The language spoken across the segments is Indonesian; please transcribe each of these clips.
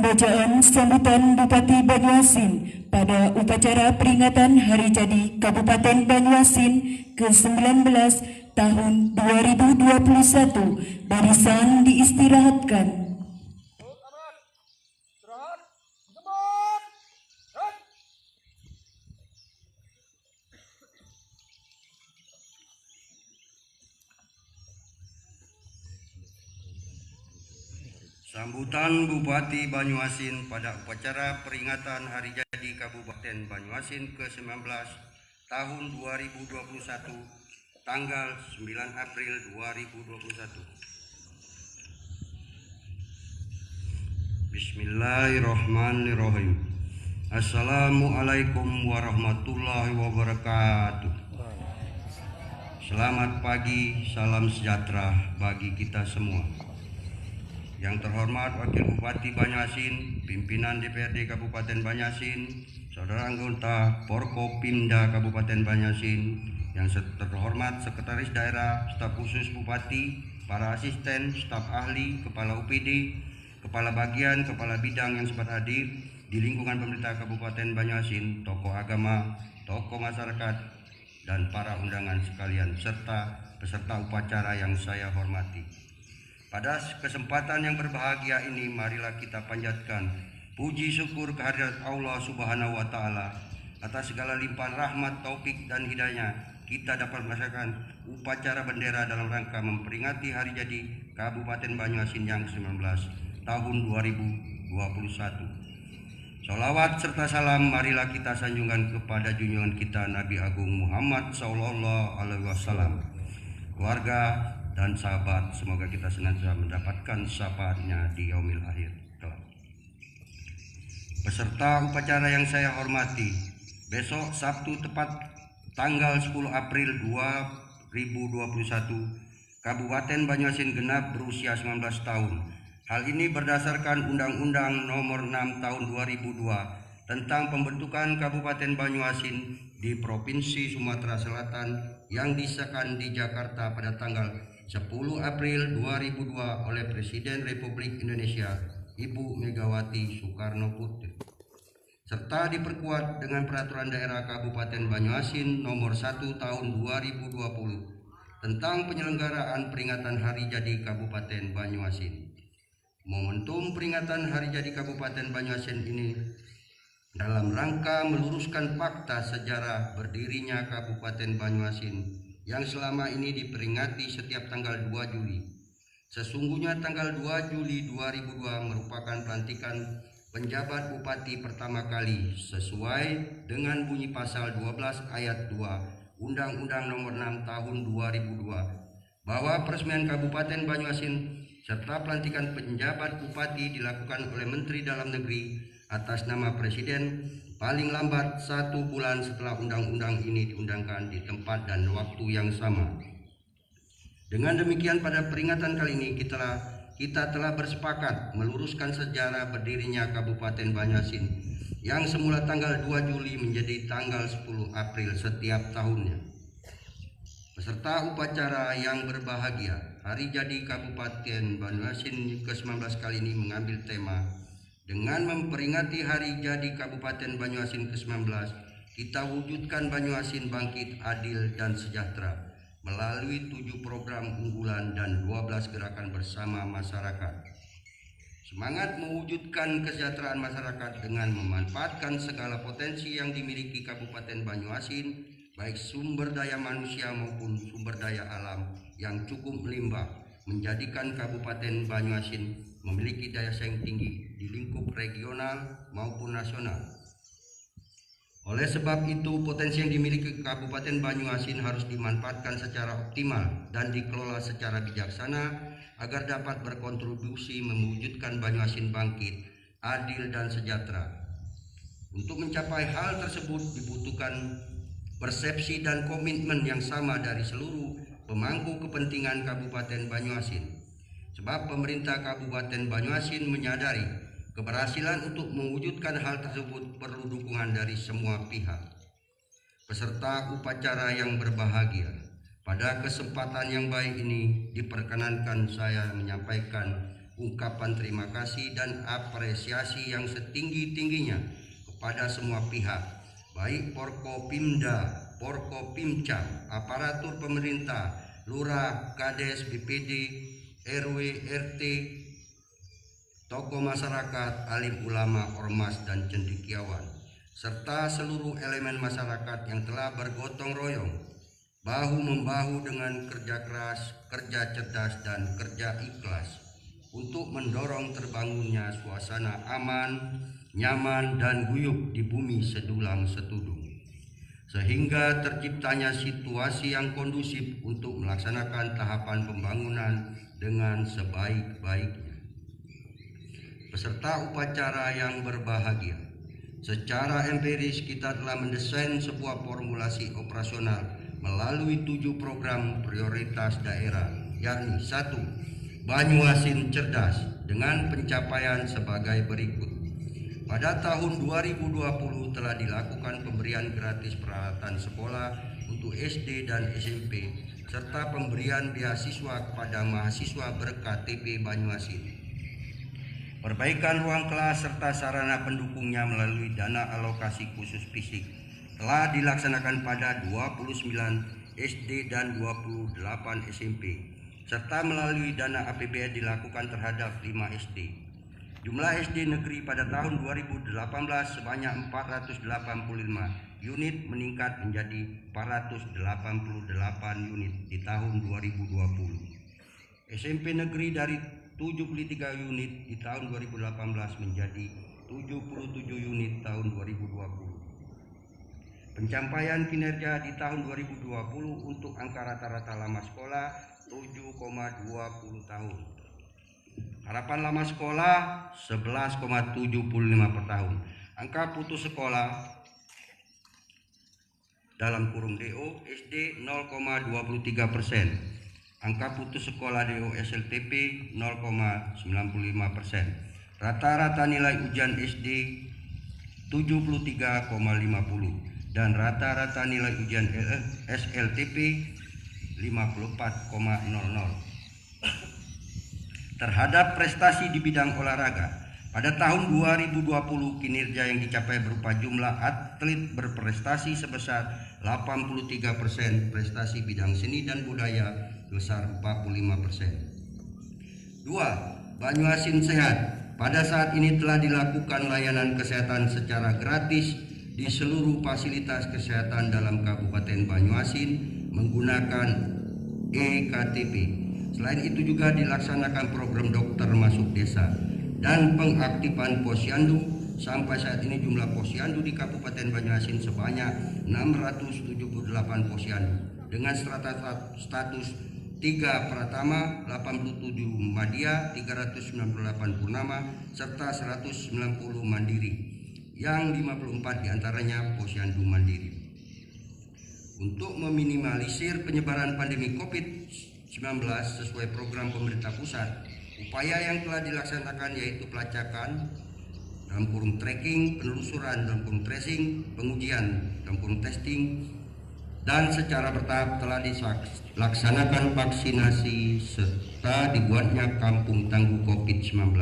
Pembacaan sambutan Bupati Banyuasin pada upacara peringatan Hari Jadi Kabupaten Banyuasin ke-19 tahun 2021. Barisan diistirahatkan. Sambutan Bupati Banyuasin pada upacara peringatan Hari Jadi Kabupaten Banyuasin ke-19 tahun 2021 tanggal 9 April 2021. Bismillahirrahmanirrahim. Assalamualaikum warahmatullahi wabarakatuh. Selamat pagi, salam sejahtera bagi kita semua. Yang terhormat Wakil Bupati Banyuasin, pimpinan DPRD Kabupaten Banyuasin, saudara anggota Porkopimda Kabupaten Banyuasin, yang terhormat Sekretaris Daerah, staf khusus Bupati, para asisten, staf ahli, kepala UPD, kepala bagian, kepala bidang yang sempat hadir di lingkungan pemerintah Kabupaten Banyuasin, tokoh agama, tokoh masyarakat, dan para undangan sekalian, serta peserta upacara yang saya hormati. Pada kesempatan yang berbahagia ini, marilah kita panjatkan puji syukur kehadirat Allah Subhanahu wa Ta'ala atas segala limpahan rahmat, taufik, dan hidayahnya. Kita dapat melaksanakan upacara bendera dalam rangka memperingati Hari Jadi Kabupaten Banyuasin yang ke-19 tahun 2021. Sholawat serta salam marilah kita sanjungkan kepada junjungan kita Nabi Agung Muhammad Sallallahu Alaihi Wasallam, keluarga dan sahabat, semoga kita senantiasa mendapatkan syafaatnya di yaumil akhir kelak. Peserta upacara yang saya hormati, besok Sabtu tepat tanggal 10 April 2021, Kabupaten Banyuasin genap berusia 19 tahun. Hal ini berdasarkan Undang-Undang Nomor 6 Tahun 2002 tentang pembentukan Kabupaten Banyuasin di Provinsi Sumatera Selatan yang disahkan di Jakarta pada tanggal 10 April 2002 oleh Presiden Republik Indonesia Ibu Megawati Soekarno Putri, serta diperkuat dengan Peraturan Daerah Kabupaten Banyuasin Nomor 1 Tahun 2020 tentang penyelenggaraan peringatan Hari Jadi Kabupaten Banyuasin. Momentum peringatan Hari Jadi Kabupaten Banyuasin ini dalam rangka meluruskan fakta sejarah berdirinya Kabupaten Banyuasin yang selama ini diperingati setiap tanggal 2 Juli. Sesungguhnya tanggal 2 Juli 2002 merupakan pelantikan penjabat bupati pertama kali sesuai dengan bunyi pasal 12 ayat 2 Undang-Undang Nomor 6 Tahun 2002 bahwa peresmian Kabupaten Banyuasin serta pelantikan penjabat bupati dilakukan oleh Menteri Dalam Negeri atas nama Presiden paling lambat 1 bulan setelah undang-undang ini diundangkan di tempat dan waktu yang sama. Dengan demikian, pada peringatan kali ini kita telah bersepakat meluruskan sejarah berdirinya Kabupaten Banyuasin yang semula tanggal 2 Juli menjadi tanggal 10 April setiap tahunnya. Peserta upacara yang berbahagia, Hari Jadi Kabupaten Banyuasin ke-19 kali ini mengambil tema dengan memperingati Hari Jadi Kabupaten Banyuasin ke-19, kita wujudkan Banyuasin bangkit, adil, dan sejahtera melalui 7 program unggulan dan 12 gerakan bersama masyarakat. Semangat mewujudkan kesejahteraan masyarakat dengan memanfaatkan segala potensi yang dimiliki Kabupaten Banyuasin, baik sumber daya manusia maupun sumber daya alam yang cukup melimpah, menjadikan Kabupaten Banyuasin memiliki daya saing tinggi di lingkup regional maupun nasional. Oleh sebab itu, potensi yang dimiliki Kabupaten Banyuasin harus dimanfaatkan secara optimal dan dikelola secara bijaksana agar dapat berkontribusi mewujudkan Banyuasin bangkit, adil, dan sejahtera. Untuk mencapai hal tersebut dibutuhkan persepsi dan komitmen yang sama dari seluruh pemangku kepentingan Kabupaten Banyuasin. Sebab pemerintah Kabupaten Banyuasin menyadari keberhasilan untuk mewujudkan hal tersebut perlu dukungan dari semua pihak. Peserta upacara yang berbahagia, pada kesempatan yang baik ini diperkenankan saya menyampaikan ungkapan terima kasih dan apresiasi yang setinggi-tingginya kepada semua pihak, baik Porkopimda, Porkopimca, aparatur pemerintah, lurah, kades, BPD, RW, RT, tokoh masyarakat, alim ulama, ormas, dan cendekiawan, serta seluruh elemen masyarakat yang telah bergotong royong, bahu-membahu dengan kerja keras, kerja cerdas, dan kerja ikhlas untuk mendorong terbangunnya suasana aman, nyaman, dan guyup di bumi sedulang setudung, sehingga terciptanya situasi yang kondusif untuk melaksanakan tahapan pembangunan dengan sebaik-baiknya. Peserta upacara yang berbahagia, secara empiris kita telah mendesain sebuah formulasi operasional melalui 7 program prioritas daerah, yakni 1. Banyuasin Cerdas, dengan pencapaian sebagai berikut. Pada tahun 2020 telah dilakukan pemberian gratis peralatan sekolah untuk SD dan SMP, serta pemberian beasiswa kepada mahasiswa ber-KTP Banyuasin. Perbaikan ruang kelas serta sarana pendukungnya melalui dana alokasi khusus fisik telah dilaksanakan pada 29 SD dan 28 SMP, serta melalui dana APBN dilakukan terhadap 5 SD. Jumlah SD negeri pada tahun 2018 sebanyak 485 unit meningkat menjadi 488 unit di tahun 2020. SMP negeri dari 73 unit di tahun 2018 menjadi 77 unit tahun 2020. Pencapaian kinerja di tahun 2020 untuk angka rata-rata lama sekolah 7,20 tahun. Harapan lama sekolah 11,75 per tahun. Angka putus sekolah dalam kurung DO SD 0,23%. Angka putus sekolah DO SLTP 0,95%. Rata-rata nilai ujian SD 73,50 dan rata-rata nilai ujian SLTP 54,00. Terhadap prestasi di bidang olahraga, pada tahun 2020 kinerja yang dicapai berupa jumlah atlet berprestasi sebesar 83%, prestasi bidang seni dan budaya sebesar 45%. 2. Banyuasin Sehat. Pada saat ini telah dilakukan layanan kesehatan secara gratis di seluruh fasilitas kesehatan dalam Kabupaten Banyuasin menggunakan eKTP. Selain itu juga dilaksanakan program dokter masuk desa dan pengaktifan posyandu. Sampai saat ini jumlah posyandu di Kabupaten Banyuasin sebanyak 678 posyandu dengan status 3 Pratama, 87 Madya, 398 Purnama, serta 190 Mandiri, yang 54 diantaranya posyandu Mandiri. Untuk meminimalisir penyebaran pandemi COVID-19 sesuai program pemerintah pusat, upaya yang telah dilaksanakan yaitu pelacakan dalam kurung tracking, penelusuran dalam kurung tracing, pengujian dalam kurung testing, dan secara bertahap telah dilaksanakan vaksinasi serta dibuatnya kampung tangguh COVID-19.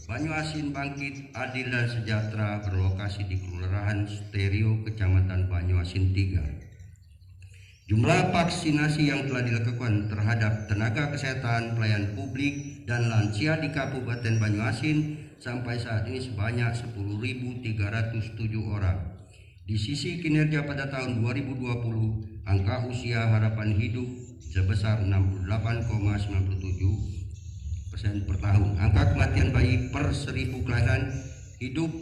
Banyuasin Bangkit, Adil dan Sejahtera berlokasi di Kelurahan Stereo, Kecamatan Banyuasin 3. Jumlah vaksinasi yang telah dilakukan terhadap tenaga kesehatan, pelayan publik, dan lansia di Kabupaten Banyuasin sampai saat ini sebanyak 10.307 orang. Di sisi kinerja pada tahun 2020, angka usia harapan hidup sebesar 68,97% per tahun. Angka kematian bayi per 1000 kelahiran hidup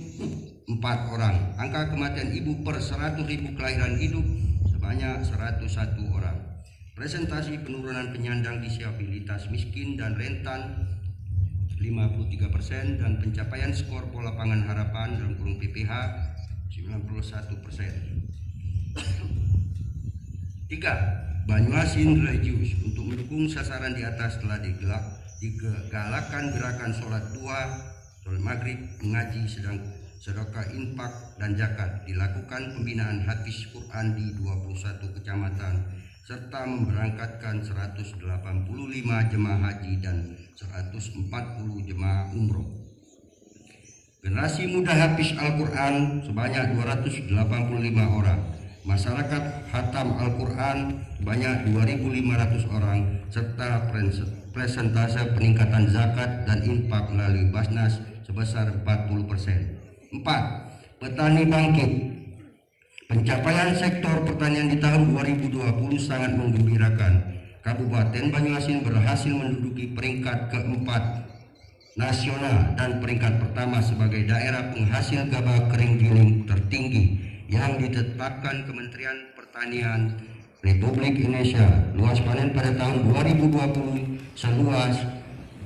4 orang. Angka kematian ibu per 100.000 kelahiran hidup sebanyak 101 orang. Presentasi penurunan penyandang disabilitas miskin dan rentan 53% dan pencapaian skor pola pangan harapan dalam kurung PPH 91%. 3. Banyuasin Religius. Untuk mendukung sasaran di atas telah digalakkan gerakan sholat duha, sholat maghrib, mengaji, sedekah infak dan zakat. Dilakukan pembinaan hafiz Quran di 21 kecamatan serta memberangkatkan 185 jemaah haji dan 140 jemaah umroh. Generasi muda hafiz Al-Quran sebanyak 285 orang, masyarakat khatam Al-Quran sebanyak 2.500 orang, serta presentase peningkatan zakat dan infak melalui Basnas sebesar 40%. 4. Petani bangkit. Pencapaian sektor pertanian di tahun 2020 sangat menggembirakan. Kabupaten Banyuasin berhasil menduduki peringkat keempat nasional dan peringkat pertama sebagai daerah penghasil gabah kering giling tertinggi yang ditetapkan Kementerian Pertanian Republik Indonesia. Luas panen pada tahun 2020 seluas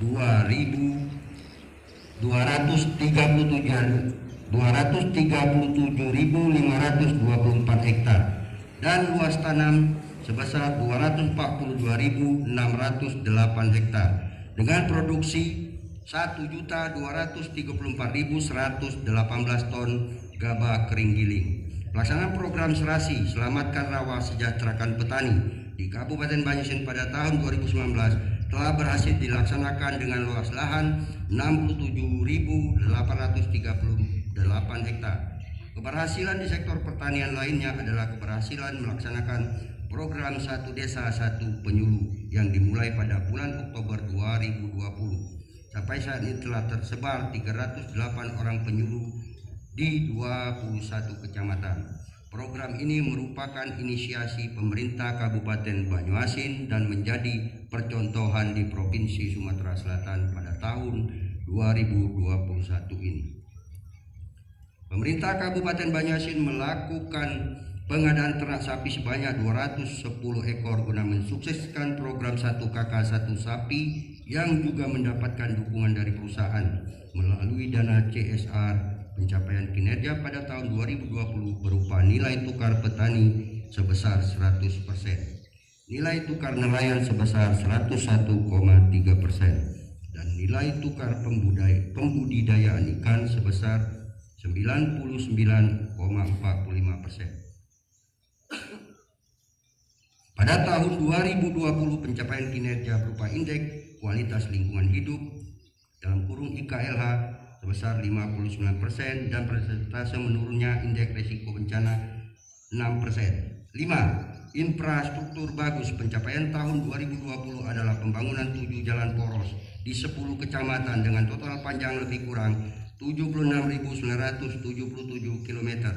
237.524 hektar dan luas tanam sebesar 242.608 hektar dengan produksi 1.234.118 ton gabah kering giling. Pelaksanaan program Serasi Selamatkan Rawa Sejahterakan Petani di Kabupaten Banyuasin pada tahun 2019 telah berhasil dilaksanakan dengan luas lahan 67.838 hektar. Keberhasilan di sektor pertanian lainnya adalah keberhasilan melaksanakan program Satu Desa Satu Penyuluh yang dimulai pada bulan Oktober 2020. Sampai saat ini telah tersebar 308 orang penyuluh di 21 kecamatan. Program ini merupakan inisiasi pemerintah Kabupaten Banyuasin dan menjadi percontohan di Provinsi Sumatera Selatan pada tahun 2021 ini. Pemerintah Kabupaten Banyuasin melakukan pengadaan ternak sapi sebanyak 210 ekor guna mensukseskan program 1KK 1 sapi yang juga mendapatkan dukungan dari perusahaan melalui dana CSR. Pencapaian kinerja pada tahun 2020 berupa nilai tukar petani sebesar 100%, nilai tukar nelayan sebesar 101,3%, dan nilai tukar pembudidayaan ikan sebesar 99,45%. Pada tahun 2020 pencapaian kinerja berupa indeks kualitas lingkungan hidup dalam kurung IKLH sebesar 59% dan persentase menurunnya indeks risiko bencana 6%. 5. Infrastruktur bagus. Pencapaian tahun 2020 adalah pembangunan 7 jalan poros di 10 kecamatan dengan total panjang lebih kurang 76.977 km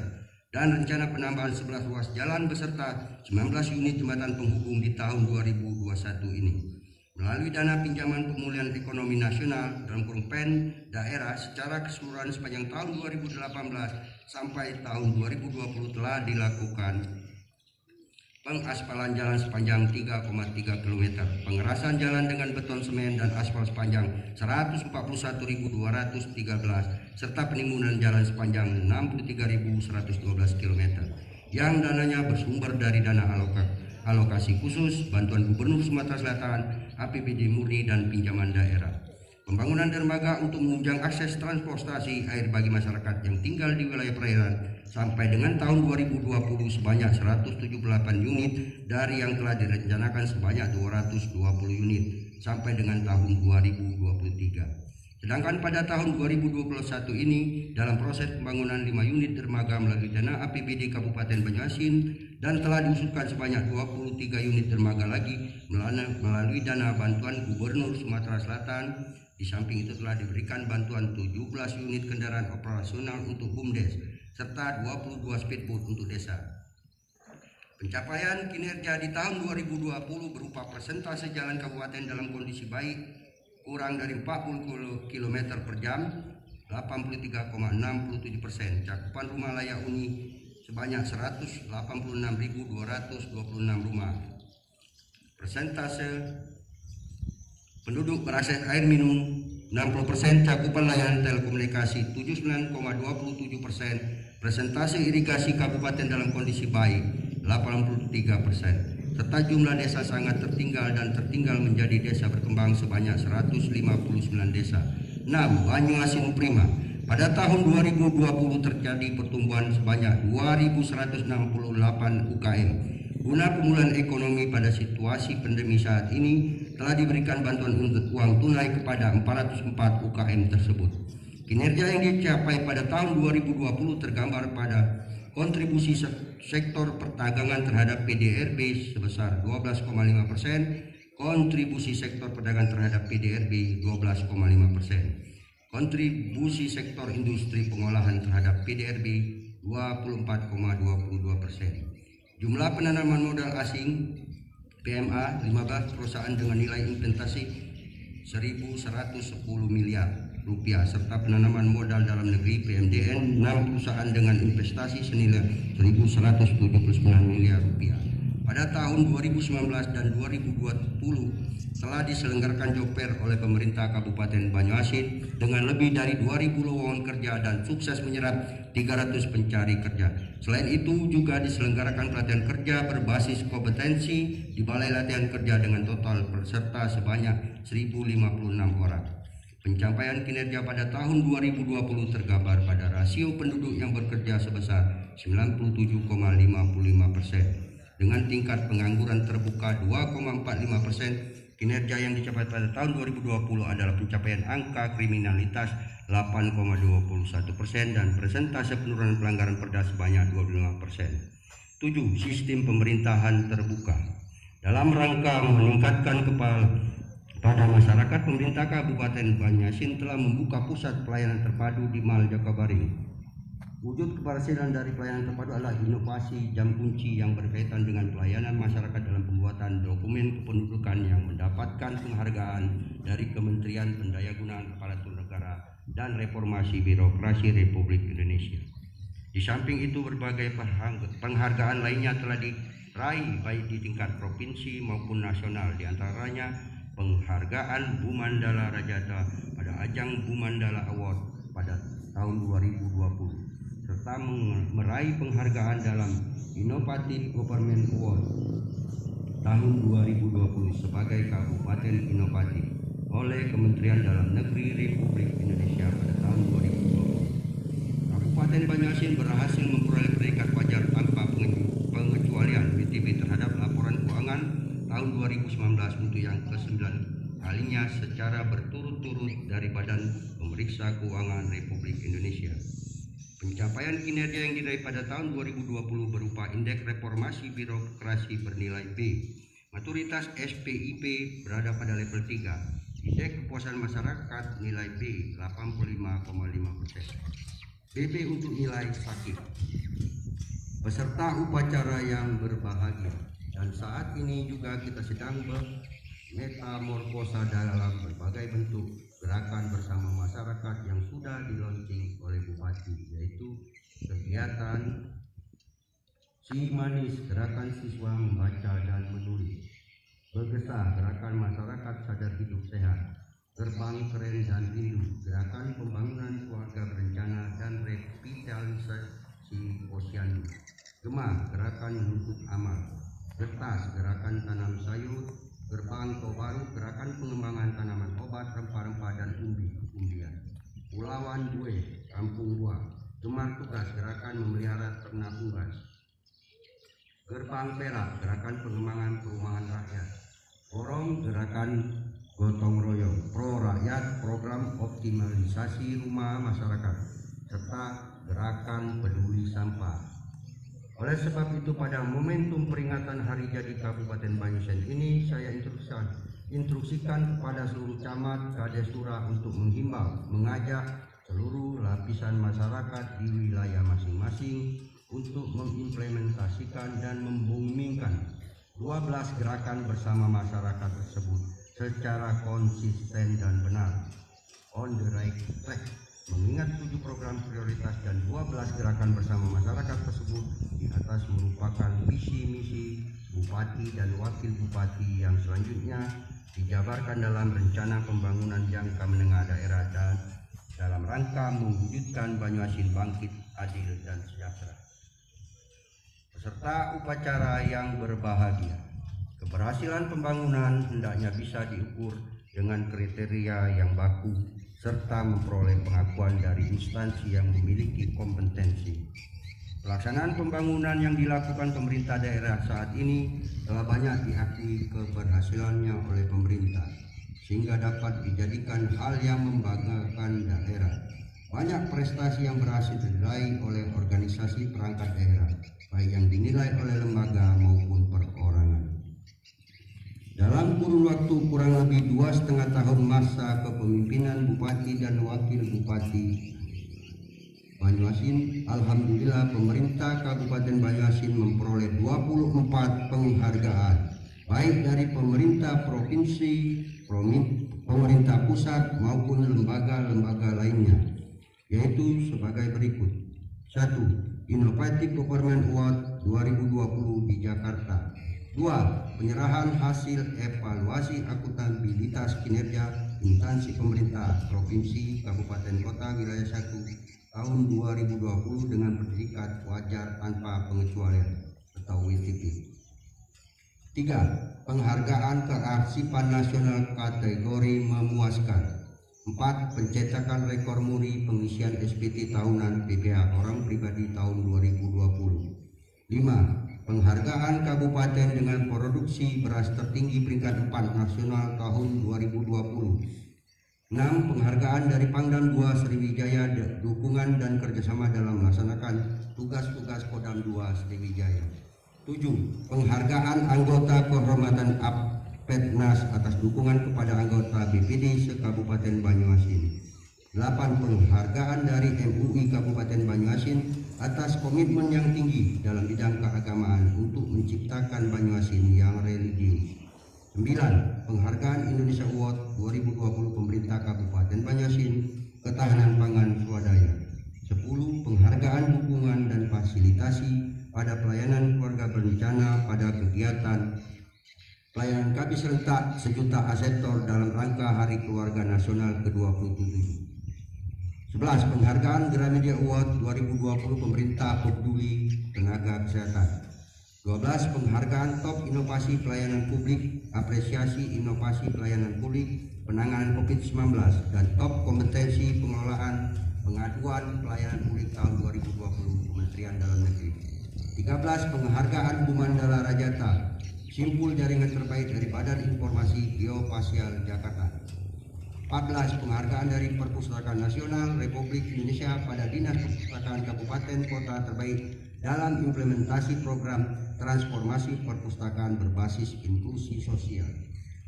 dan rencana penambahan 11 ruas jalan beserta 19 unit jembatan penghubung di tahun 2021 ini. Melalui dana pinjaman pemulihan ekonomi nasional dalam kurung PEN daerah secara keseluruhan sepanjang tahun 2018 sampai tahun 2020 telah dilakukan pengaspalan jalan sepanjang 3,3 km, pengerasan jalan dengan beton semen dan aspal sepanjang 141.213 serta penimbunan jalan sepanjang 63.112 km yang dananya bersumber dari dana alokasi khusus, bantuan Gubernur Sumatera Selatan, APBD murni dan pinjaman daerah. Pembangunan dermaga untuk menunjang akses transportasi air bagi masyarakat yang tinggal di wilayah perairan sampai dengan tahun 2020 sebanyak 178 unit dari yang telah direncanakan sebanyak 220 unit sampai dengan tahun 2023. Sedangkan pada tahun 2021 ini dalam proses pembangunan 5 unit dermaga melalui dana APBD Kabupaten Banyuasin dan telah diusulkan sebanyak 23 unit dermaga lagi melalui dana bantuan Gubernur Sumatera Selatan. Di samping itu telah diberikan bantuan 17 unit kendaraan operasional untuk BUMDes serta 22 speedboat untuk desa. Pencapaian kinerja di tahun 2020 berupa persentase jalan kabupaten dalam kondisi baik kurang dari 40 km per jam 83,67%, cakupan rumah layak huni sebanyak 186.226 rumah, persentase penduduk berakses air minum 60%, cakupan layanan telekomunikasi 79,27%, persentase irigasi kabupaten dalam kondisi baik 83%. Serta jumlah desa sangat tertinggal dan tertinggal menjadi desa berkembang sebanyak 159 desa. 6. Banyuasin Prima. Pada tahun 2020 terjadi pertumbuhan sebanyak 2.168 UKM Guna pemulihan ekonomi pada situasi pandemi saat ini, telah diberikan bantuan uang tunai kepada 404 UKM tersebut. Kinerja yang dicapai pada tahun 2020 tergambar pada kontribusi sektor perdagangan terhadap PDRB sebesar 12,5%, kontribusi sektor perdagangan terhadap PDRB 12,5%, kontribusi sektor industri pengolahan terhadap PDRB 24,22%. Jumlah penanaman modal asing PMA 15 perusahaan dengan nilai investasi 1.110 miliar rupiah serta penanaman modal dalam negeri PMDN 6 perusahaan dengan investasi senilai 1.179 miliar rupiah. Pada tahun 2019 dan 2020 telah diselenggarakan job fair oleh pemerintah Kabupaten Banyuasin dengan lebih dari 2.000 lowongan kerja dan sukses menyerap 300 pencari kerja. Selain itu juga diselenggarakan pelatihan kerja berbasis kompetensi di Balai Latihan Kerja dengan total peserta sebanyak 1.056 orang. Pencapaian kinerja pada tahun 2020 tergambar pada rasio penduduk yang bekerja sebesar 97,55% dengan tingkat pengangguran terbuka 2,45%. Kinerja yang dicapai pada tahun 2020 adalah pencapaian angka kriminalitas 8,21% dan persentase penurunan pelanggaran perda sebanyak 25%. 7. Sistem pemerintahan terbuka. Dalam rangka meningkatkan pada masyarakat, pemerintah Kabupaten Banyuasin telah membuka pusat pelayanan terpadu di Mal Jakabaring. Wujud keberhasilan dari pelayanan terpadu adalah inovasi jam kunci yang berkaitan dengan pelayanan masyarakat dalam pembuatan dokumen kependudukan yang mendapatkan penghargaan dari Kementerian Pendayagunaan Aparatur Negara dan Reformasi Birokrasi Republik Indonesia. Di samping itu, berbagai penghargaan lainnya telah diraih baik di tingkat provinsi maupun nasional, diantaranya penghargaan Bumandala Rajata pada ajang Bumandala Award pada tahun 2020. Serta meraih penghargaan dalam Innovative Government Award tahun 2020 sebagai Kabupaten Inovatif oleh Kementerian Dalam Negeri Republik Indonesia pada tahun 2020. Kabupaten Banyuasin berhasil memperoleh predikat wajar tanpa pengecualian BTP terhadap laporan keuangan tahun 2019 untuk yang ke-9 kalinya secara berturut-turut dari Badan Pemeriksa Keuangan Republik Indonesia. Pencapaian kinerja yang diraih pada tahun 2020 berupa indeks reformasi birokrasi bernilai B, maturitas SPIP berada pada level 3, indeks kepuasan masyarakat nilai B 85,5%, BB untuk nilai sakit, peserta upacara yang berbahagia, dan saat ini juga kita sedang bermetamorfosa dalam berbagai bentuk gerakan bersama masyarakat yang sudah dilaunching oleh Bupati, yaitu kegiatan Si Manis, gerakan siswa membaca dan menulis, Bergesah, gerakan masyarakat sadar hidup sehat, Gerbang Keren dan Rindu, gerakan pembangunan keluarga berencana dan revitalisasi posyandu, Gemah, gerakan menuntut amal, Getas, gerakan tanam sayur, Gerbang Tol Baru, gerakan pengembangan tanaman obat, rempah-rempah dan umbi-umbian, Pulauan Due, Kampung Buah, Gemar Tugas, gerakan memelihara ternak unggas, Gerbang Perak, gerakan pengembangan perumahan rakyat, Porong, gerakan gotong royong, Pro Rakyat, program optimalisasi rumah masyarakat, serta gerakan peduli sampah. Oleh sebab itu, pada momentum peringatan Hari Jadi Kabupaten Banyuasin ini, saya instruksikan kepada seluruh camat, kadesura untuk menghimbau, mengajak seluruh lapisan masyarakat di wilayah masing-masing untuk mengimplementasikan dan membumingkan 12 gerakan bersama masyarakat tersebut secara konsisten dan benar, on the right track. Mengingat 7 program prioritas dan 12 gerakan bersama masyarakat tersebut di atas merupakan visi misi Bupati dan Wakil Bupati yang selanjutnya dijabarkan dalam rencana pembangunan jangka menengah daerah dan dalam rangka mewujudkan Banyuasin bangkit, adil dan sejahtera. Peserta upacara yang berbahagia, keberhasilan pembangunan hendaknya bisa diukur dengan kriteria yang baku serta memperoleh pengakuan dari instansi yang memiliki kompetensi. Pelaksanaan pembangunan yang dilakukan pemerintah daerah saat ini telah banyak diakui keberhasilannya oleh pemerintah, sehingga dapat dijadikan hal yang membanggakan daerah. Banyak prestasi yang berhasil diraih oleh organisasi perangkat daerah, baik yang dinilai oleh lembaga maupun perorangan. Dalam kurun waktu kurang lebih 2,5 tahun masa kepemimpinan Bupati dan Wakil Bupati Banyuasin, alhamdulillah pemerintah Kabupaten Banyuasin memperoleh 24 penghargaan, baik dari pemerintah provinsi, pemerintah pusat maupun lembaga-lembaga lainnya, yaitu sebagai berikut. 1. Innovative Government Award 2020 di Jakarta. 2. Penyerahan hasil evaluasi akuntabilitas kinerja instansi pemerintah provinsi, kabupaten, kota, wilayah 1 tahun 2020 dengan predikat wajar tanpa pengecualian atau WTP. 3. Penghargaan kearsipan nasional kategori memuaskan. 4. Pencetakan rekor muri pengisian SPT tahunan PPH orang pribadi tahun 2020. 5. Penghargaan kabupaten dengan produksi beras tertinggi peringkat 4 nasional tahun 2020. 6. Penghargaan dari Pangdam 2 Sriwijaya dukungan dan kerjasama dalam melaksanakan tugas-tugas Kodam 2 Sriwijaya. 7. Penghargaan anggota kehormatan Apetnas atas dukungan kepada anggota BPD se-Kabupaten Banyuasin. 8. Penghargaan dari MUI Kabupaten Banyuasin atas komitmen yang tinggi dalam bidang keagamaan untuk menciptakan Banyuasin yang religius. 9. Penghargaan Indonesia Award 2020 pemerintah Kabupaten Banyuasin ketahanan pangan swadaya. 10. Penghargaan dukungan dan fasilitasi pada pelayanan keluarga berencana pada kegiatan pelayanan KB serentak sejuta asektor dalam rangka Hari Keluarga Nasional ke-27. 11. Penghargaan Gramedia Award 2020 pemerintah peduli tenaga kesehatan. 12. Penghargaan Top Inovasi Pelayanan Publik, Apresiasi Inovasi Pelayanan Publik, Penanganan COVID-19 dan Top Kompetensi Pengelolaan Pengaduan Pelayanan Publik tahun 2020 Kementerian Dalam Negeri. 13. Penghargaan Bumandala Rajata, Simpul Jaringan Terbaik dari Badan Informasi Geospasial Jakarta. 14. Penghargaan dari Perpustakaan Nasional Republik Indonesia pada Dinas Perpustakaan Kabupaten Kota terbaik dalam implementasi program transformasi perpustakaan berbasis inklusi sosial.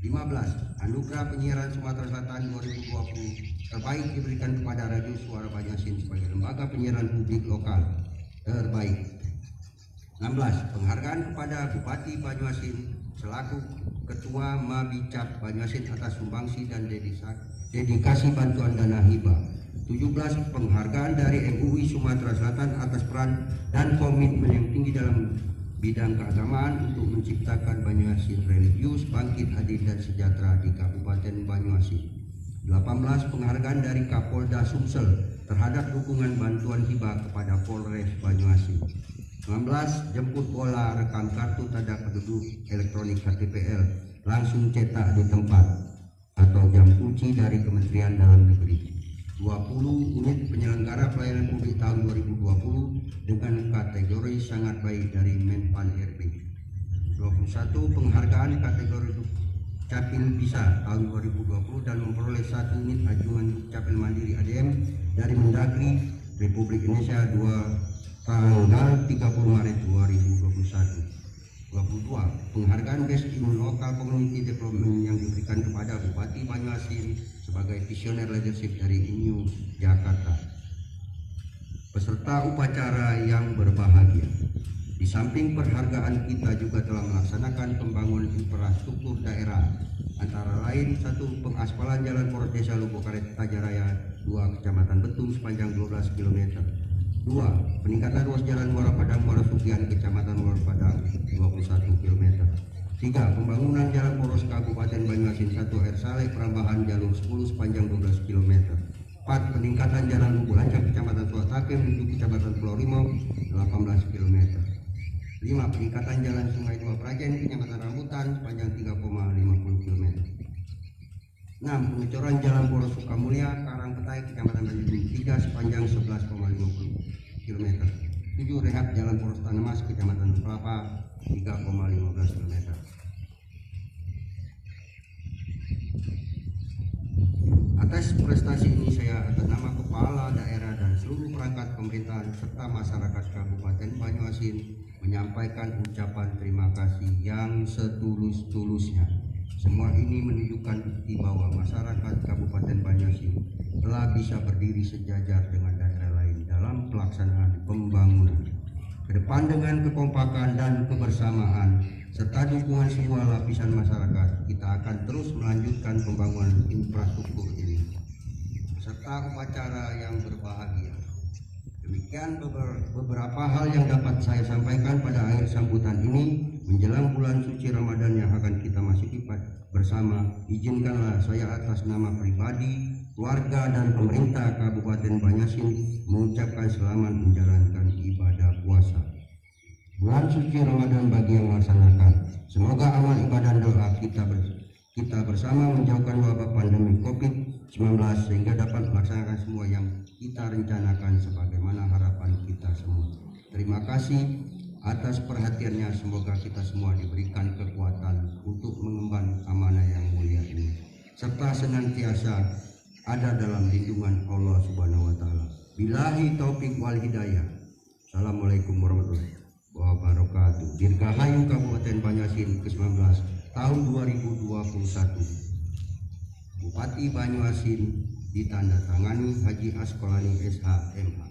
15. Anugerah Penyiaran Sumatera Selatan 2020 terbaik diberikan kepada Radio Suara Banyuasin sebagai lembaga penyiaran publik lokal terbaik. 16. Penghargaan kepada Bupati Banyuasin selaku Ketua Mabicap Banyuasin atas sumbangsi dan dedikasi bantuan dana hibah. 17. Penghargaan dari MUI Sumatera Selatan atas peran dan komitmen yang tinggi dalam bidang keagamaan untuk menciptakan Banyuasin religius, bangkit, adil dan sejahtera di Kabupaten Banyuasin. 18. Penghargaan dari Kapolda Sumsel terhadap dukungan bantuan hibah kepada Polres Banyuasin. 19. Jemput bola rekam kartu tanda penduduk elektronik KTPL langsung cetak di tempat atau jam kunci dari Kementerian Dalam Negeri. 20 unit penyelenggara pelayanan publik tahun 2020 dengan kategori sangat baik dari Menpan RB. 21 penghargaan kategori Capil Bisa tahun 2020 dan memperoleh 1 unit ajuan Capil Mandiri ADM dari Mendagri Republik Indonesia tanggal 30 Maret 2021. 22. Penghargaan Best in Local Community Development yang diberikan kepada Bupati Banyuasin sebagai visioner leadership dari INU Jakarta. Peserta upacara yang berbahagia, di samping penghargaan kita juga telah melaksanakan pembangunan infrastruktur daerah, antara lain 1. Pengaspalan jalan poros desa Lubokaret Tajaraya 2 Kecamatan Betung sepanjang 12 km. 2. Peningkatan ruas jalan Muara Padang Muara Sugian Kecamatan Muara Padang 21 km. 3. Pembangunan jalan poros Kabupaten Banyuasin 1 Air Saleh perambahan jalur 10 sepanjang 12 km. 4. Peningkatan jalan Lubu Lancang Kecamatan Suatake menuju Kecamatan Pulau Rimau 18 km. 5. Peningkatan jalan Sungai Dua Prajen Kecamatan Rambutan sepanjang 3,50 km. 6. Pengecoran jalan poros Sukamulya Karangpetai Kecamatan Tanjung 3 sepanjang 11,50 km. 7. 7 Rehab Jalan Poros Tanemas, Kecamatan Kelapa, 3,15 km. Atas prestasi ini saya atas nama Kepala Daerah dan seluruh perangkat pemerintahan serta masyarakat Kabupaten Banyuasin menyampaikan ucapan terima kasih yang setulus-tulusnya. Semua ini menunjukkan bukti bahwa masyarakat Kabupaten Banyuasin telah bisa berdiri sejajar dengan daerah lain dalam pelaksanaan pembangunan. Ke depan dengan kekompakan dan kebersamaan serta dukungan semua lapisan masyarakat, kita akan terus melanjutkan pembangunan infrastruktur ini serta upacara yang berbahagia. Demikian beberapa hal yang dapat saya sampaikan pada akhir sambutan ini menjelang bulan suci Ramadan yang akan kita masuki bersama. Izinkanlah saya atas nama pribadi, keluarga dan pemerintah Kabupaten Banyuasin mengucapkan selamat menjalankan ibadah puasa bulan suci Ramadan bagi yang melaksanakan. Semoga amal ibadah dan doa kita bersama menjauhkan wabah pandemi COVID-19 sehingga dapat melaksanakan semua yang kita rencanakan sebagaimana harapan kita semua. Terima kasih atas perhatiannya. Semoga kita semua diberikan kekuatan untuk mengemban amanah yang mulia ini serta senantiasa ada dalam lindungan Allah Subhanahu wa taala. Billahi taufik wal hidayah. Assalamualaikum warahmatullahi wabarakatuh. Dirgahayu Kabupaten Banyuasin ke-19 tahun 2021. Bupati Banyuasin ditandatangani Haji Asqalani SH MH.